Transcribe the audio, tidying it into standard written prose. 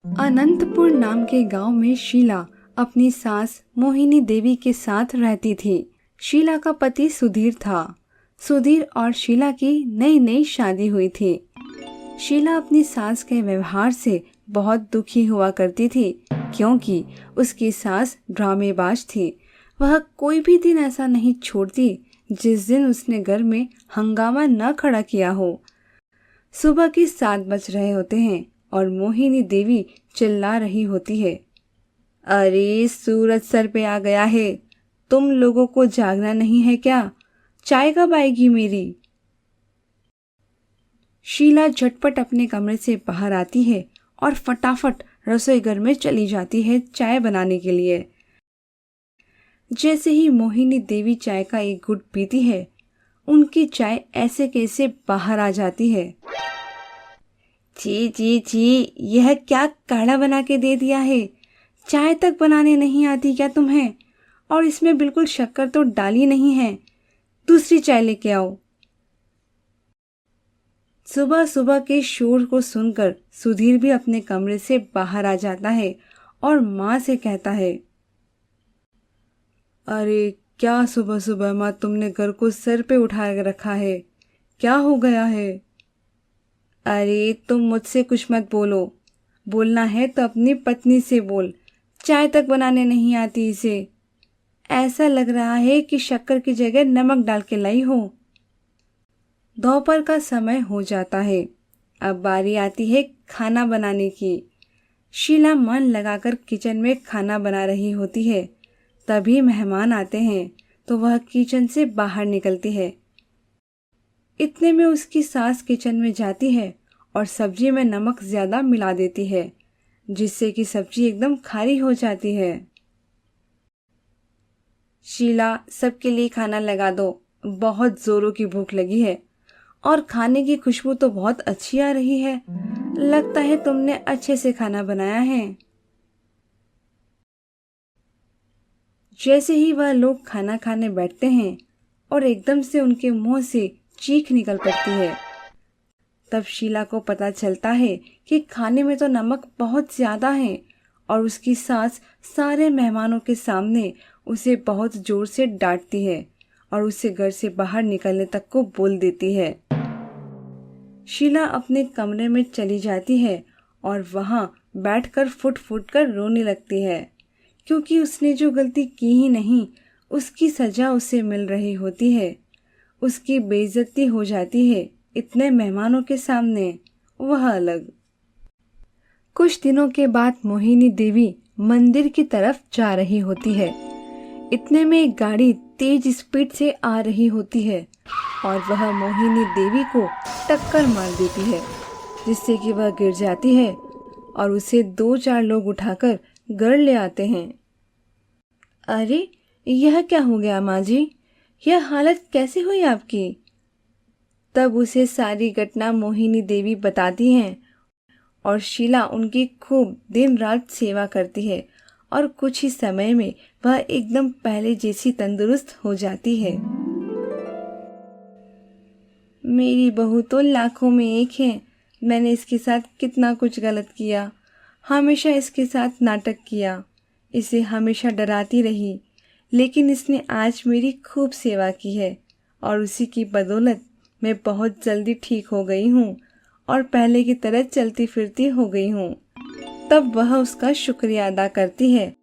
अनंतपुर नाम के गांव में शीला अपनी सास मोहिनी देवी के साथ रहती थी। शीला का पति सुधीर था। सुधीर और शीला की नई नई शादी हुई थी। शीला अपनी सास के व्यवहार से बहुत दुखी हुआ करती थी, क्योंकि उसकी सास ड्रामेबाज थी। वह कोई भी दिन ऐसा नहीं छोड़ती जिस दिन उसने घर में हंगामा न खड़ा किया हो। सुबह के 7 बज रहे होते हैं और मोहिनी देवी चिल्ला रही होती है, अरे सूरज सर पे आ गया है, तुम लोगों को जागना नहीं है क्या? चाय कब आएगी मेरी? शीला झटपट अपने कमरे से बाहर आती है और फटाफट रसोई घर में चली जाती है चाय बनाने के लिए। जैसे ही मोहिनी देवी चाय का एक घुट पीती है, उनकी चाय ऐसे कैसे बाहर आ जाती है। छी छी छी, यह क्या काढ़ा बना के दे दिया है? चाय तक बनाने नहीं आती क्या तुम्हें? और इसमें बिल्कुल शक्कर तो डाली नहीं है। दूसरी चाय लेके आओ। सुबह सुबह के शोर को सुनकर सुधीर भी अपने कमरे से बाहर आ जाता है और माँ से कहता है, अरे क्या सुबह सुबह माँ तुमने घर को सर पे उठा रखा है? क्या हो गया है? अरे तुम मुझसे कुछ मत बोलो। बोलना है तो अपनी पत्नी से बोल। चाय तक बनाने नहीं आती इसे। ऐसा लग रहा है कि शक्कर की जगह नमक डाल के लाई हो। दोपहर का समय हो जाता है। अब बारी आती है खाना बनाने की। शीला मन लगाकर किचन में खाना बना रही होती है। तभी मेहमान आते हैं तो वह किचन से बाहर निकलती है। इतने में उसकी सास किचन में जाती है और सब्जी में नमक ज्यादा मिला देती है, जिससे कि सब्जी एकदम खारी हो जाती है। शीला, सबके लिए खाना लगा दो, बहुत जोरों की भूख लगी है और खाने की खुशबू तो बहुत अच्छी आ रही है। लगता है तुमने अच्छे से खाना बनाया है। जैसे ही वह लोग खाना खाने बैठते हैं और एकदम से उनके मुंह से चीख निकल पड़ती है, तब शीला को पता चलता है कि खाने में तो नमक बहुत ज्यादा है और उसकी सास सारे मेहमानों के सामने उसे बहुत जोर से डांटती है और उसे घर से बाहर निकलने तक को बोल देती है। शीला अपने कमरे में चली जाती है और वहां बैठकर फुट फुट कर रोने लगती है, क्योंकि उसने जो गलती की ही नहीं, उसकी सजा उसे मिल रही होती है। उसकी बेइज्जती हो जाती है इतने मेहमानों के सामने, वह अलग। कुछ दिनों के बाद मोहिनी देवी मंदिर की तरफ जा रही होती है। इतने में एक गाड़ी तेज स्पीड से आ रही होती है और वह मोहिनी देवी को टक्कर मार देती है, जिससे कि वह गिर जाती है और उसे 2-4 लोग उठाकर घर ले आते हैं। अरे यह क्या हो गया माँ जी? यह हालत कैसे हुई आपकी? तब उसे सारी घटना मोहिनी देवी बताती हैं और शीला उनकी खूब दिन रात सेवा करती है और कुछ ही समय में वह एकदम पहले जैसी तंदुरुस्त हो जाती है। मेरी बहू तो लाखों में एक है। मैंने इसके साथ कितना कुछ गलत किया, हमेशा इसके साथ नाटक किया, इसे हमेशा डराती रही, लेकिन इसने आज मेरी खूब सेवा की है और उसी की बदौलत मैं बहुत जल्दी ठीक हो गई हूँ और पहले की तरह चलती फिरती हो गई हूँ। तब वह उसका शुक्रिया अदा करती है